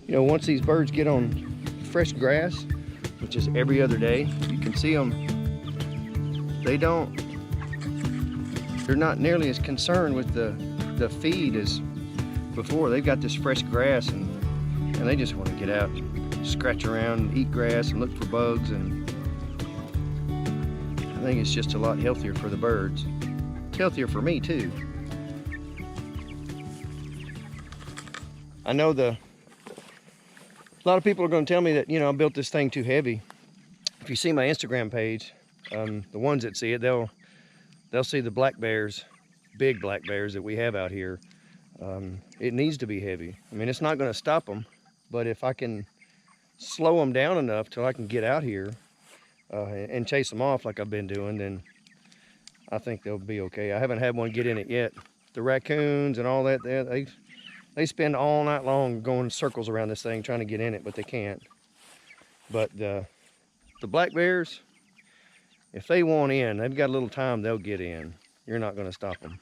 You know, once these birds get on fresh grass, which is every other day, you can see them, they're not nearly as concerned with the feed as before. They've got this fresh grass and they just want to get out, scratch around, eat grass and look for bugs, and I think it's just a lot healthier for the birds. It's healthier for me too. I know a lot of people are going to tell me that, you know, I built this thing too heavy. If you see my Instagram page, the ones that see it, they'll see the black bears, big black bears that we have out here. It needs to be heavy. I mean, it's not going to stop them, but if I can slow them down enough till I can get out here and chase them off like I've been doing, then I think they'll be okay. I haven't had one get in it yet. The raccoons and all that, they spend all night long going circles around this thing trying to get in it, but they can't. But the black bears, if they want in, they've got a little time, they'll get in. You're not going to stop them.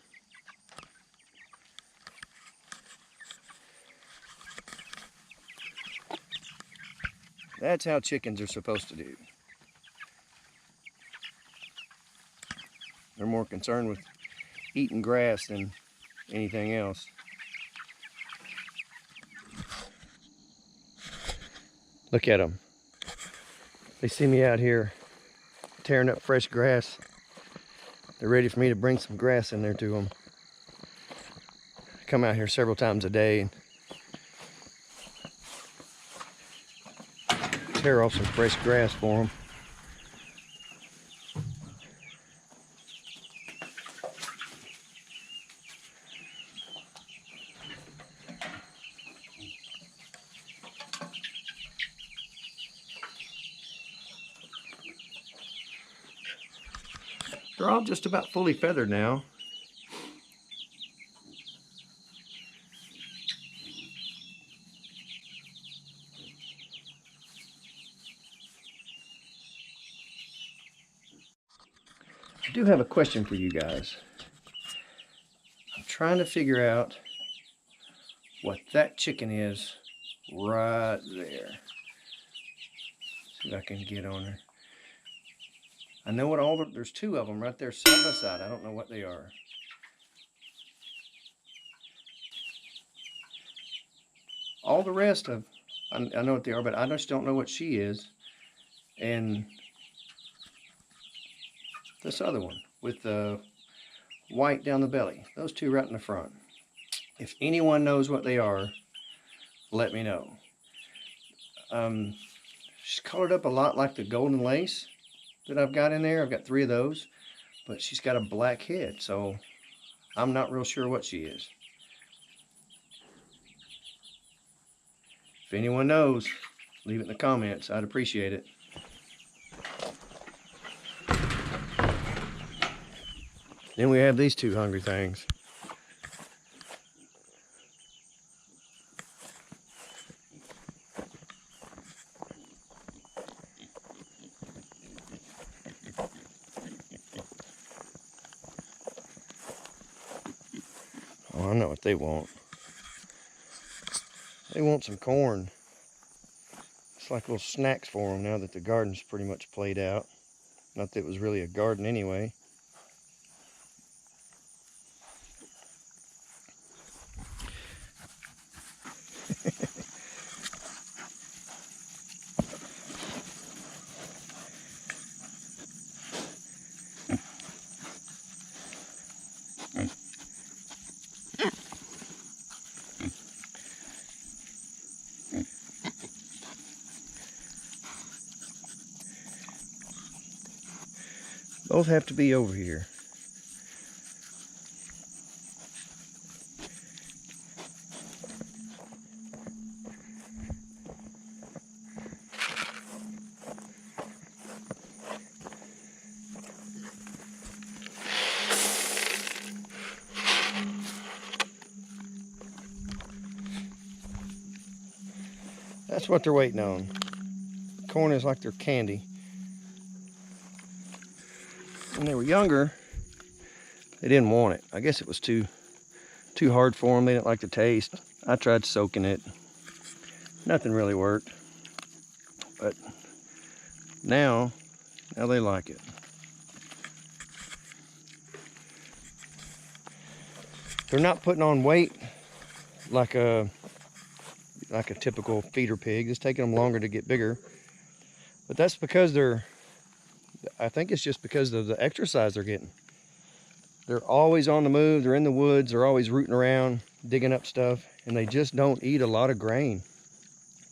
That's how chickens are supposed to do. They're more concerned with eating grass than anything else. Look at them. They see me out here tearing up fresh grass. They're ready for me to bring some grass in there to them. I come out here several times a day and tear off some fresh grass for them. They're all just about fully feathered now. I do have a question for you guys. I'm trying to figure out what that chicken is right there. See if I can get on her. I know what there's two of them right there side by side. I don't know what they are. All the rest of, I know what they are, but I just don't know what she is. And this other one with the white down the belly. Those two right in the front. If anyone knows what they are, let me know. She's colored up a lot like the golden lace that I've got in there. I've got 3 of those, but she's got a black head, so I'm not real sure what she is. If anyone knows, leave it in the comments. I'd appreciate it. Then we have these two hungry things. Oh, I know what they want. They want some corn. It's like little snacks for them now that the garden's pretty much played out. Not that it was really a garden anyway. Both have to be over here. That's what they're waiting on. Corn is like their candy. When they were younger, they didn't want it. I guess it was too hard for them. They didn't like the taste. I tried soaking it. Nothing really worked. But now they like it. They're not putting on weight like a typical feeder pig. It's taking them longer to get bigger. But that's because I think it's just because of the exercise they're getting. They're always on the move. They're in the woods. They're always rooting around, digging up stuff, and they just don't eat a lot of grain.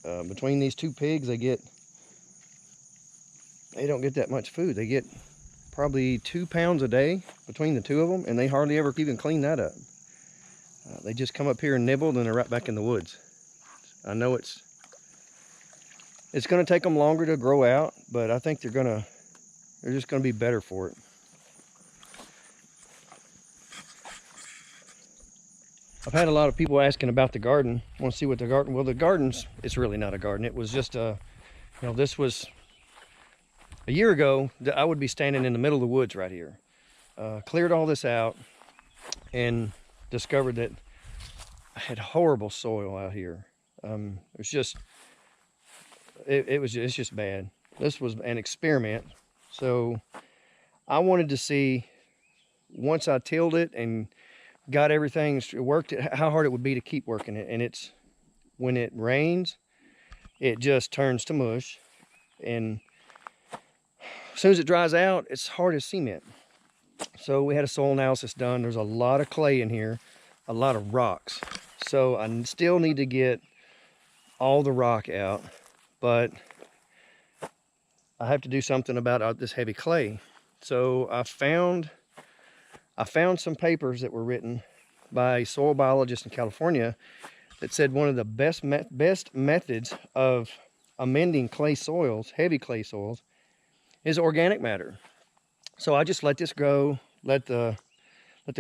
Between these two pigs, they don't get that much food. They get probably 2 pounds a day between the two of them, and they hardly ever even clean that up. They just come up here and nibble, and they're right back in the woods. I know it's going to take them longer to grow out, but I think they're just going to be better for it. I've had a lot of people asking about the garden. Want to see what the garden? Well, the garden's, it's really not a garden. It was just this was a year ago. I would be standing in the middle of the woods right here. Cleared all this out and discovered that I had horrible soil out here. It's just bad. This was an experiment. So I wanted to see, once I tilled it and got everything worked, how hard it would be to keep working it. And when it rains, it just turns to mush. And as soon as it dries out, it's hard as cement. So we had a soil analysis done. There's a lot of clay in here, a lot of rocks. So I still need to get all the rock out, but I have to do something about this heavy clay. So I found some papers that were written by a soil biologist in California that said one of the best methods of amending clay soils, heavy clay soils, is organic matter. So I just let this grow, let the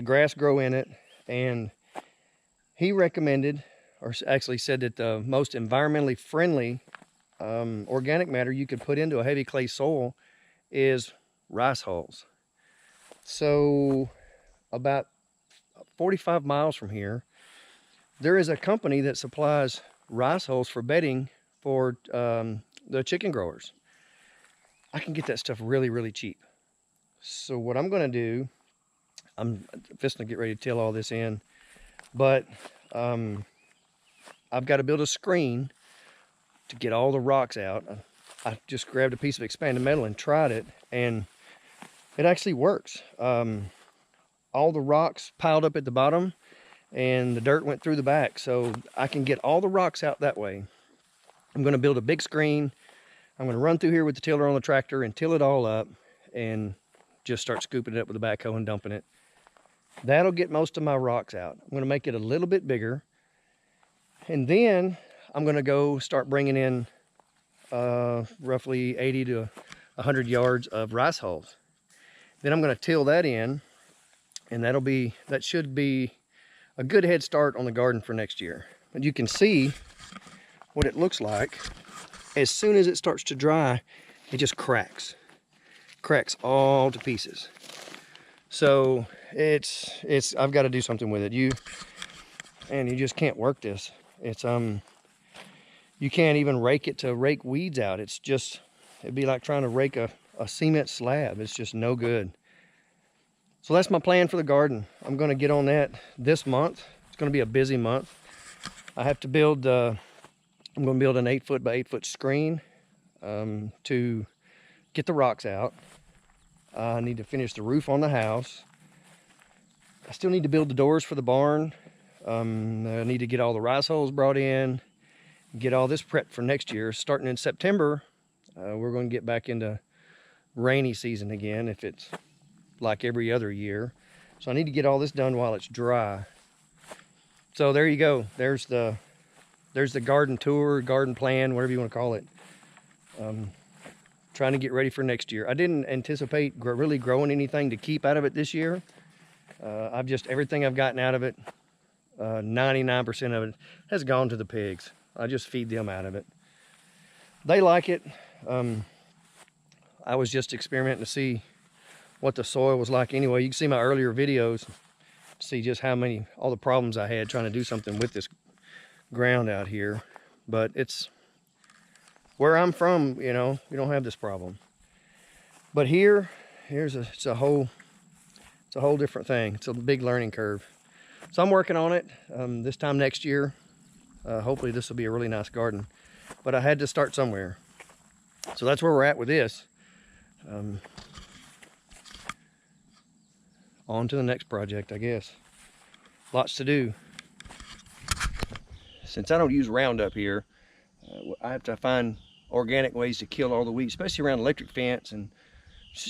grass grow in it, and he recommended, or actually said, that the most environmentally friendly organic matter you could put into a heavy clay soil is rice hulls. So about 45 miles from here, there is a company that supplies rice hulls for bedding for the chicken growers. I can get that stuff really, really cheap. So what I'm going to do, I'm just going to get ready to till all this in, but I've got to build a screen to get all the rocks out. I just grabbed a piece of expanded metal and tried it, and it actually works. All the rocks piled up at the bottom, and the dirt went through the back, so I can get all the rocks out that way. I'm going to build a big screen. I'm going to run through here with the tiller on the tractor and till it all up, and just start scooping it up with a backhoe and dumping it. That'll get most of my rocks out. I'm gonna make it a little bit bigger. And then I'm gonna go start bringing in roughly 80 to 100 yards of rice hulls. Then I'm gonna till that in, and that should be a good head start on the garden for next year. But you can see what it looks like. As soon as it starts to dry, it just cracks all to pieces. So I've got to do something with it. You just can't work this. You can't even rake it to rake weeds out. It'd be like trying to rake a cement slab. It's just no good. So that's my plan for the garden. I'm going to get on that this month. It's going to be a busy month. I have to build, I'm going to build an 8-foot by 8-foot screen to get the rocks out. I need to finish the roof on the house. I still need to build the doors for the barn. I need to get all the rice hulls brought in, get all this prepped for next year. Starting in September, we're going to get back into rainy season again, if it's like every other year. So I need to get all this done while it's dry. So there you go. There's the garden tour, garden plan, whatever you want to call it. Trying to get ready for next year. I didn't anticipate really growing anything to keep out of it this year. Everything I've gotten out of it, 99% of it has gone to the pigs. I just feed them out of it. They like it. I was just experimenting to see what the soil was like anyway. You can see my earlier videos, see just all the problems I had trying to do something with this ground out here. But it's where I'm from, we don't have this problem. But it's a whole different thing. It's a big learning curve. So I'm working on it. This time next year, hopefully this will be a really nice garden. But I had to start somewhere. So that's where we're at with this. On to the next project, I guess. Lots to do. Since I don't use Roundup here, I have to find organic ways to kill all the weeds, especially around electric fence and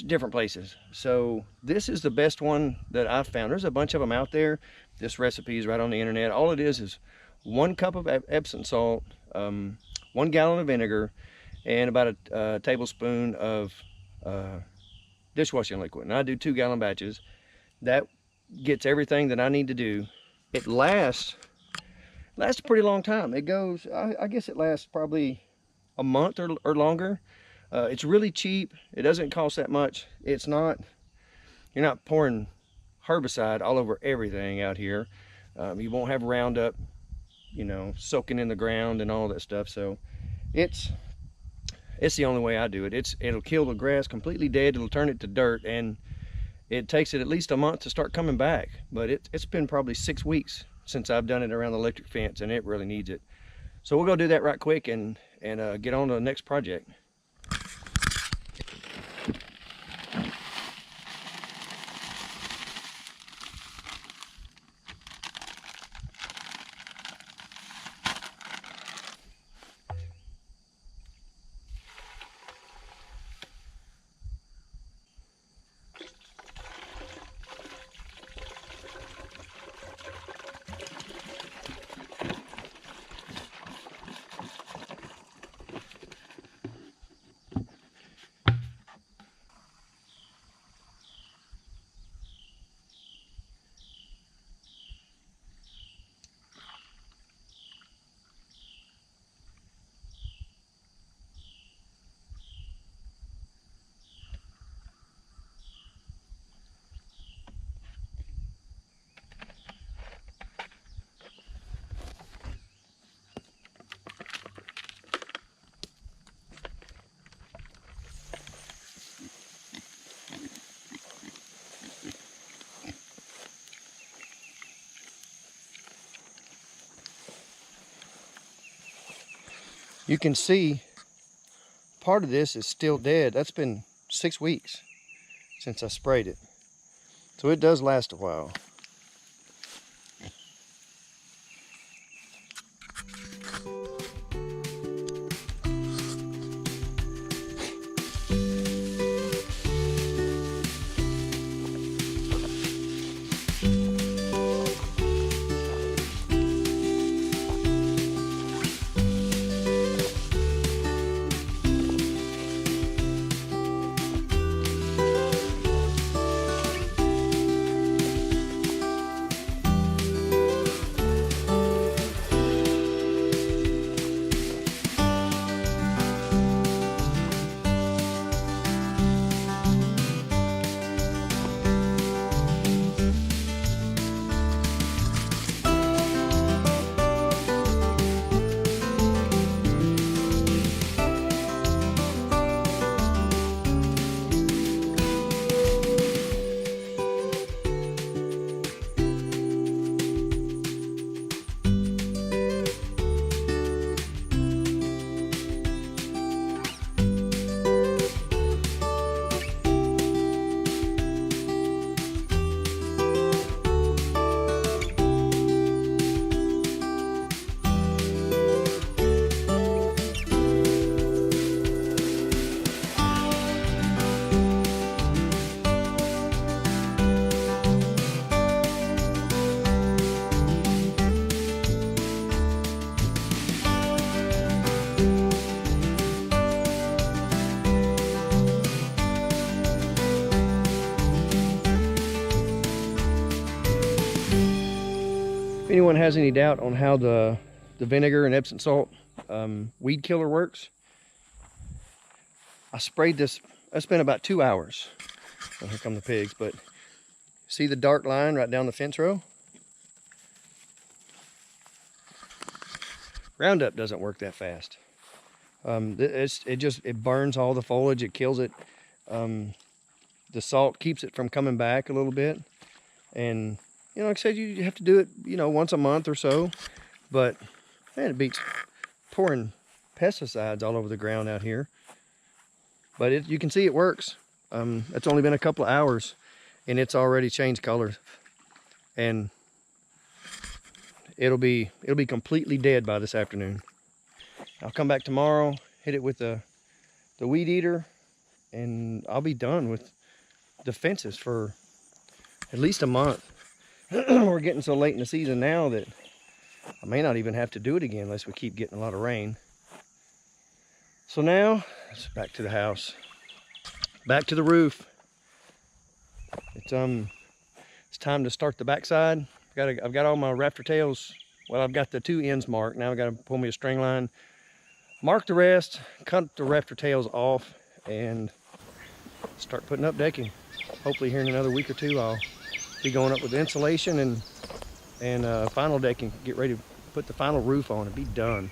different places. So this is the best one that I've found. There's a bunch of them out there. This recipe is right on the internet. All it is 1 cup of Epsom salt, 1 gallon of vinegar, and about a tablespoon of dishwashing liquid. And I do 2-gallon batches. That gets everything that I need to do. It lasts a pretty long time. It goes, I guess it lasts probably a month or longer. It's really cheap. It doesn't cost that much. You're not pouring herbicide all over everything out here. You won't have Roundup, soaking in the ground and all that stuff. So it's the only way I do it. It'll kill the grass completely dead. It'll turn it to dirt, and it takes it at least a month to start coming back. But it's been probably 6 weeks since I've done it around the electric fence, and it really needs it. So we'll go do that right quick and get on to the next project. You can see part of this is still dead. That's been 6 weeks since I sprayed it. So it does last a while. anyone has any doubt on how the vinegar and Epsom salt weed killer works, I sprayed this. I spent about 2 hours. Oh, here come the pigs, but see the dark line right down the fence row? Roundup doesn't work that fast. It burns all the foliage, it kills it. The salt keeps it from coming back a little bit. And, you know, like I said, you have to do it, you know, once a month or so. But, man, it beats pouring pesticides all over the ground out here. But you can see it works. It's only been a couple of hours, and it's already changed colors. And it'll be completely dead by this afternoon. I'll come back tomorrow, hit it with the weed eater, and I'll be done with the fences for at least a month. We're getting so late in the season now that I may not even have to do it again unless we keep getting a lot of rain. So now, it's back to the house. Back to the roof. It's time to start the backside. I've got all my rafter tails. Well, I've got the 2 ends marked. Now I've got to pull me a string line, mark the rest, cut the rafter tails off, and start putting up decking. Hopefully here in another week or 2, I'll be going up with insulation and final decking. Get ready to put the final roof on and be done.